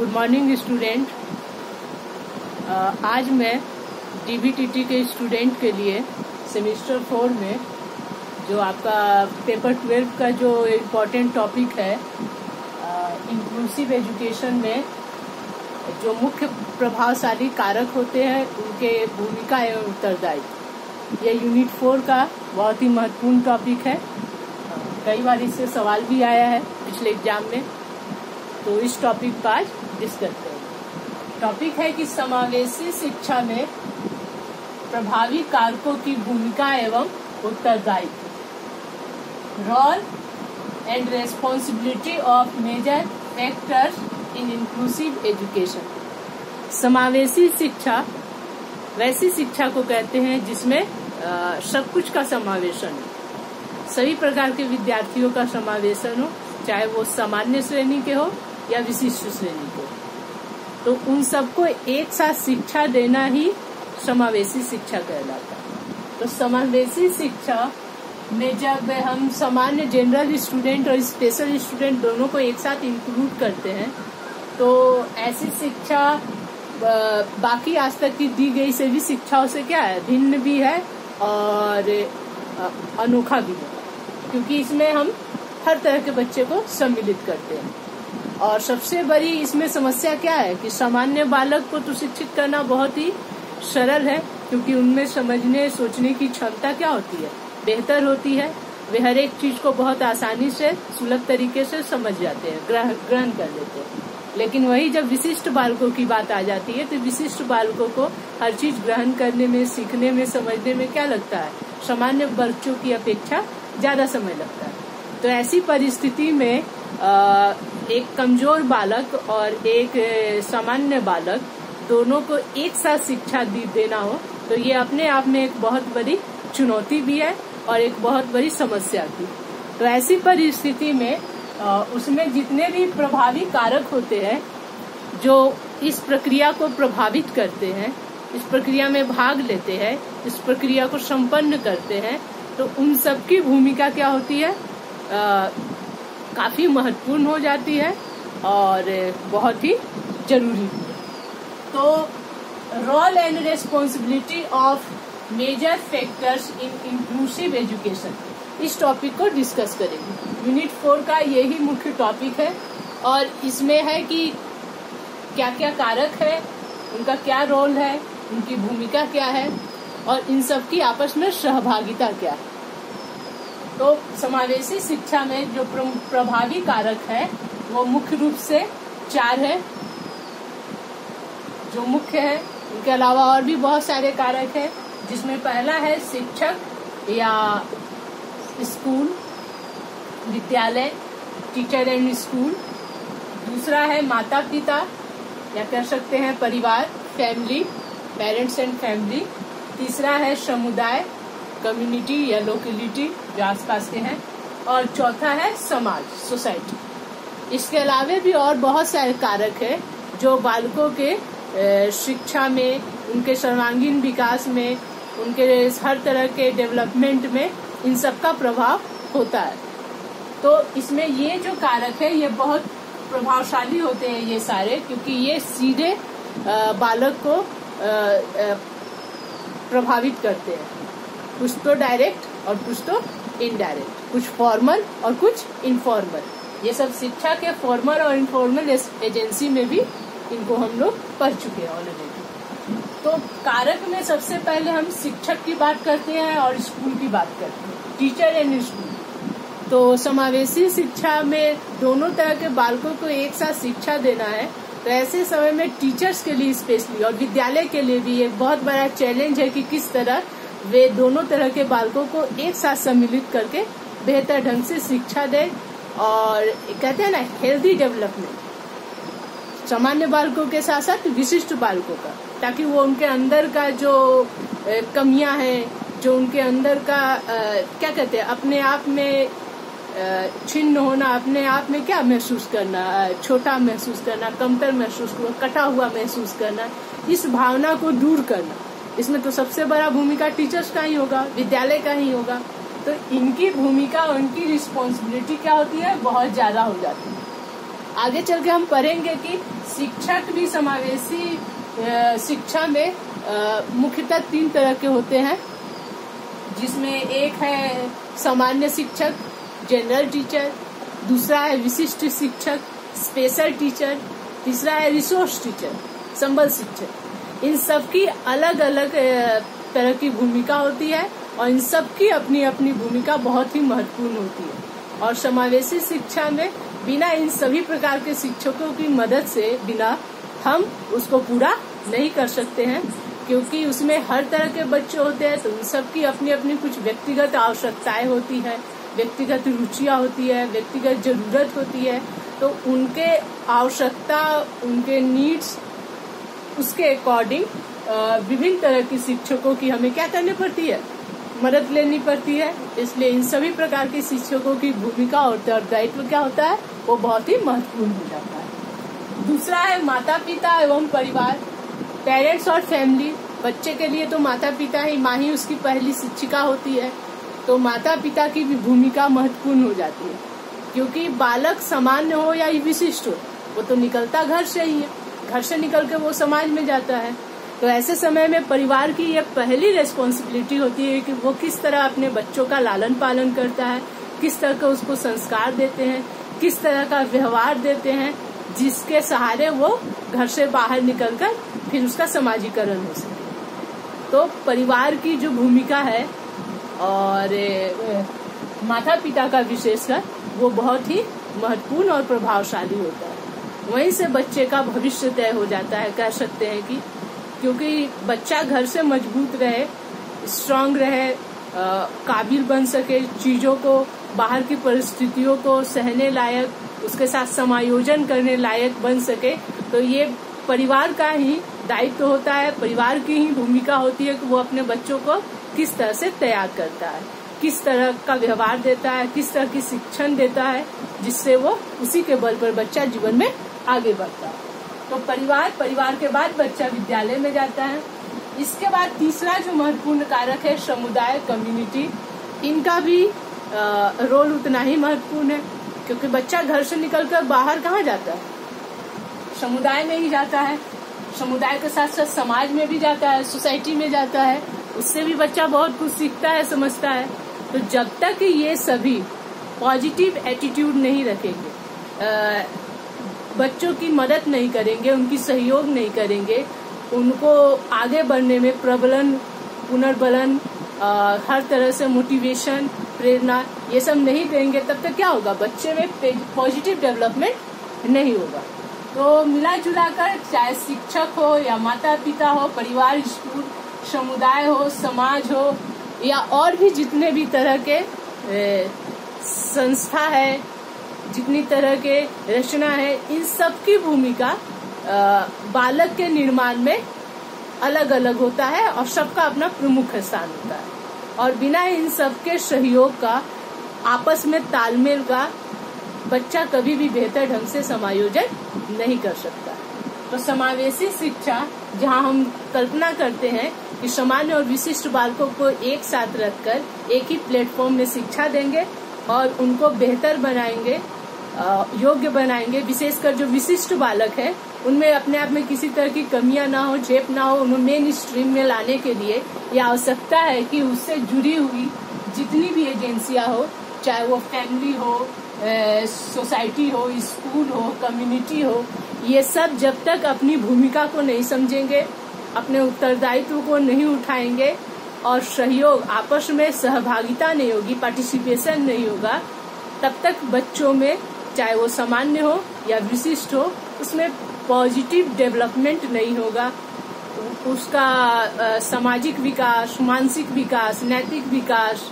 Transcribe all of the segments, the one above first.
Good morning student. आज मैं डीबीटीटी के स्टूडेंट के लिए सेमेस्टर 4 में जो आपका पेपर 12 का जो इम्पोर्टेंट टॉपिक है इंक्लूसिव एजुकेशन में जो मुख्य प्रभावशाली कारक होते हैं उनके भूमिका एवं उत्तरदायित्व, यह यूनिट 4 का बहुत ही महत्वपूर्ण टॉपिक है। कई बार इससे सवाल भी आया है पिछले एग्जाम में, तो इस टॉपिक पर आज डिस्कस करते हैं। टॉपिक है कि समावेशी शिक्षा में प्रभावी कारकों की भूमिका एवं उत्तरदायित्व, role and responsibility of major factors in inclusive education. समावेशी शिक्षा वैसी शिक्षा को कहते हैं जिसमें सब कुछ का समावेशन हो, सभी प्रकार के विद्यार्थियों का समावेशन हो, चाहे वो सामान्य श्रेणी के हो या विशिष्ट श्रेणी के हो, तो उन सबको एक साथ शिक्षा देना ही समावेशी शिक्षा कहलाता है। तो समावेशी शिक्षा में जब हम सामान्य जनरल स्टूडेंट और स्पेशल स्टूडेंट दोनों को एक साथ इंक्लूड करते हैं, तो ऐसी शिक्षा बाकी आज तक की दी गई सभी शिक्षाओं से क्या है, भिन्न भी है और अनोखा भी है, क्योंकि इसमें हम हर तरह के बच्चे को सम्मिलित करते हैं। और सबसे बड़ी इसमें समस्या क्या है कि सामान्य बालक को तो शिक्षित करना बहुत ही सरल है, क्योंकि उनमें समझने सोचने की क्षमता क्या होती है, बेहतर होती है। वे हर एक चीज को बहुत आसानी से सुलभ तरीके से समझ जाते हैं, ग्रहण कर लेते हैं। लेकिन वही जब विशिष्ट बालकों की बात आ जाती है तो विशिष्ट बालकों को हर चीज ग्रहण करने में, सीखने में, समझने में क्या लगता है, सामान्य बच्चों की अपेक्षा ज्यादा समय लगता है। तो ऐसी परिस्थिति में एक कमजोर बालक और एक सामान्य बालक दोनों को एक साथ शिक्षा देना हो, तो ये अपने आप में एक बहुत बड़ी चुनौती भी है और एक बहुत बड़ी समस्या भी। तो ऐसी परिस्थिति में उसमें जितने भी प्रभावी कारक होते हैं जो इस प्रक्रिया को प्रभावित करते हैं, इस प्रक्रिया में भाग लेते हैं, इस प्रक्रिया को संपन्न करते हैं, तो उन सब की भूमिका क्या होती है, काफी महत्वपूर्ण हो जाती है और बहुत ही जरूरी भी है। तो role and responsibility of major factors in inclusive education, इस टॉपिक को डिस्कस करेंगे। यूनिट 4 का यही मुख्य टॉपिक है और इसमें है कि क्या क्या कारक है, उनका क्या रोल है, उनकी भूमिका क्या है और इन सब की आपस में सहभागिता क्या है। तो समावेशी शिक्षा में जो प्रभावी कारक है वो मुख्य रूप से 4 है जो मुख्य है। इनके अलावा और भी बहुत सारे कारक हैं, जिसमें पहला है शिक्षक या स्कूल, विद्यालय, टीचर एंड स्कूल। दूसरा है माता पिता या कह सकते हैं परिवार, फैमिली, पेरेंट्स एंड फैमिली। तीसरा है समुदाय, कम्युनिटी या लोकेलिटी जो आसपास के हैं। और चौथा है समाज, सोसाइटी। इसके अलावा भी और बहुत सारे कारक हैं जो बालकों के शिक्षा में, उनके सर्वांगीण विकास में, उनके हर तरह के डेवलपमेंट में इन सब का प्रभाव होता है। तो इसमें ये जो कारक है ये बहुत प्रभावशाली होते हैं ये सारे, क्योंकि ये सीधे बालक को प्रभावित करते हैं, कुछ तो डायरेक्ट और कुछ तो इनडायरेक्ट, कुछ फॉर्मल और कुछ इनफॉर्मल। ये सब शिक्षा के फॉर्मल और इनफॉर्मल एजेंसी में भी इनको हम लोग पढ़ चुके हैं ऑलरेडी। तो कारक में सबसे पहले हम शिक्षक की बात करते हैं और स्कूल की बात करते हैं, टीचर एंड स्कूल। तो समावेशी शिक्षा में दोनों तरह के बालकों को एक साथ शिक्षा देना है, तो ऐसे समय में टीचर्स के लिए स्पेशली और विद्यालय के लिए भी एक बहुत बड़ा चैलेंज है कि किस तरह वे दोनों तरह के बालकों को एक साथ सम्मिलित करके बेहतर ढंग से शिक्षा दें और कहते हैं ना हेल्दी डेवलपमेंट, सामान्य बालकों के साथ साथ विशिष्ट बालकों का, ताकि वो उनके अंदर का जो कमियां हैं, जो उनके अंदर का क्या कहते हैं, अपने आप में छिन्न होना, अपने आप में क्या महसूस करना, छोटा महसूस करना, कमतर महसूस करना, कटा हुआ महसूस करना, इस भावना को दूर करना, इसमें तो सबसे बड़ा भूमिका टीचर्स का ही होगा, विद्यालय का ही होगा। तो इनकी भूमिका, उनकी रिस्पॉन्सिबिलिटी क्या होती है, बहुत ज्यादा हो जाती है। आगे चल के हम पढ़ेंगे कि शिक्षक भी समावेशी शिक्षा में मुख्यतः 3 तरह के होते हैं, जिसमें एक है सामान्य शिक्षक, जनरल टीचर, दूसरा है विशिष्ट शिक्षक, स्पेशल टीचर, तीसरा है रिसोर्स टीचर, संबल शिक्षक। इन सब की अलग अलग तरह की भूमिका होती है और इन सब की अपनी अपनी भूमिका बहुत ही महत्वपूर्ण होती है। और समावेशी शिक्षा में बिना इन सभी प्रकार के शिक्षकों की मदद से बिना हम उसको पूरा नहीं कर सकते हैं, क्योंकि उसमें हर तरह के बच्चे होते हैं, तो उन सब की अपनी अपनी कुछ व्यक्तिगत आवश्यकताएं होती है, व्यक्तिगत रुचियां होती है, व्यक्तिगत जरूरत होती है। तो उनके आवश्यकता, उनके नीड्स, उसके अकॉर्डिंग विभिन्न तरह की शिक्षकों की हमें क्या करनी पड़ती है, मदद लेनी पड़ती है। इसलिए इन सभी प्रकार के शिक्षकों की भूमिका और उत्तरदायित्व क्या होता है, वो बहुत ही महत्वपूर्ण हो जाता है। दूसरा है माता पिता एवं परिवार, पेरेंट्स और फैमिली। बच्चे के लिए तो माता पिता ही, माँ ही उसकी पहली शिक्षिका होती है, तो माता पिता की भी भूमिका महत्वपूर्ण हो जाती है, क्योंकि बालक सामान्य हो या विशिष्ट हो, वो तो निकलता घर से ही है, घर से निकल के वो समाज में जाता है। तो ऐसे समय में परिवार की ये पहली रेस्पॉन्सिबिलिटी होती है कि वो किस तरह अपने बच्चों का लालन पालन करता है, किस तरह का उसको संस्कार देते हैं, किस तरह का व्यवहार देते हैं, जिसके सहारे वो घर से बाहर निकलकर फिर उसका समाजीकरण हो सके। तो परिवार की जो भूमिका है और माता पिता का विशेषकर वो बहुत ही महत्वपूर्ण और प्रभावशाली होता है। वहीं से बच्चे का भविष्य तय हो जाता है, कह सकते हैं कि, क्योंकि बच्चा घर से मजबूत रहे, स्ट्रांग रहे, काबिल बन सके, चीजों को, बाहर की परिस्थितियों को सहने लायक, उसके साथ समायोजन करने लायक बन सके, तो ये परिवार का ही दायित्व होता है, परिवार की ही भूमिका होती है कि वो अपने बच्चों को किस तरह से तैयार करता है, किस तरह का व्यवहार देता है, किस तरह की शिक्षण देता है, जिससे वो उसी के बल पर बच्चा जीवन में आगे बढ़ता है। तो परिवार के बाद बच्चा विद्यालय में जाता है। इसके बाद तीसरा जो महत्वपूर्ण कारक है समुदाय, कम्युनिटी, इनका भी रोल उतना ही महत्वपूर्ण है, क्योंकि बच्चा घर से निकलकर बाहर कहाँ जाता है, समुदाय में ही जाता है। समुदाय के साथ साथ समाज में भी जाता है, सोसाइटी में जाता है, उससे भी बच्चा बहुत कुछ सीखता है, समझता है। तो जब तक ये सभी पॉजिटिव एटीट्यूड नहीं रखेंगे, बच्चों की मदद नहीं करेंगे, उनकी सहयोग नहीं करेंगे, उनको आगे बढ़ने में प्रबलन, पुनर्बलन, हर तरह से मोटिवेशन, प्रेरणा, ये सब नहीं देंगे, तब तक क्या होगा, बच्चे में पॉजिटिव डेवलपमेंट नहीं होगा। तो मिला जुला कर, चाहे शिक्षक हो या माता पिता हो, परिवार, स्कूल, समुदाय हो, समाज हो, या और भी जितने भी तरह के संस्था है, जितनी तरह के रचना है, इन सब की भूमिका बालक के निर्माण में अलग अलग होता है और सबका अपना प्रमुख स्थान होता है। और बिना इन सब के सहयोग का, आपस में तालमेल का, बच्चा कभी भी बेहतर ढंग से समायोजन नहीं कर सकता। तो समावेशी शिक्षा, जहां हम कल्पना करते हैं कि सामान्य और विशिष्ट बालकों को एक साथ रखकर एक ही प्लेटफॉर्म में शिक्षा देंगे और उनको बेहतर बनाएंगे, योग्य बनाएंगे। विशेषकर जो विशिष्ट बालक है, उनमें अपने आप में किसी तरह की कमियां ना हो, झेप ना हो, उन्हें मेन स्ट्रीम में लाने के लिए यह आवश्यकता है कि उससे जुड़ी हुई जितनी भी एजेंसियां हो, चाहे वो फैमिली हो, सोसाइटी हो, स्कूल हो, कम्युनिटी हो, ये सब जब तक अपनी भूमिका को नहीं समझेंगे, अपने उत्तरदायित्व को नहीं उठाएंगे और सहयोग, आपस में सहभागिता नहीं होगी, पार्टिसिपेशन नहीं होगा, तब तक बच्चों में, चाहे वो सामान्य हो या विशिष्ट हो, उसमें पॉजिटिव डेवलपमेंट नहीं होगा। उसका सामाजिक विकास, मानसिक विकास, नैतिक विकास,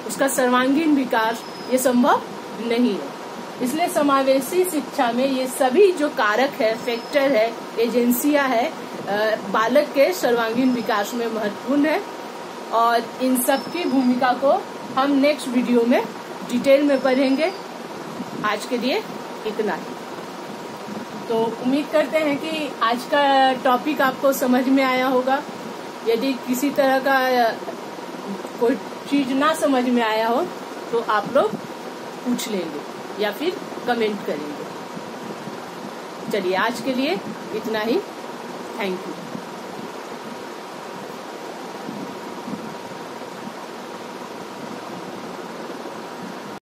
उसका सर्वांगीण विकास ये संभव नहीं है। इसलिए समावेशी शिक्षा में ये सभी जो कारक है, फैक्टर है, एजेंसियां है, बालक के सर्वांगीण विकास में महत्वपूर्ण है। और इन सब की भूमिका को हम नेक्स्ट वीडियो में डिटेल में पढ़ेंगे। आज के लिए इतना ही। तो उम्मीद करते हैं कि आज का टॉपिक आपको समझ में आया होगा। यदि किसी तरह का कोई चीज ना समझ में आया हो तो आप लोग पूछ लेंगे या फिर कमेंट करेंगे। चलिए आज के लिए इतना ही। Thank you.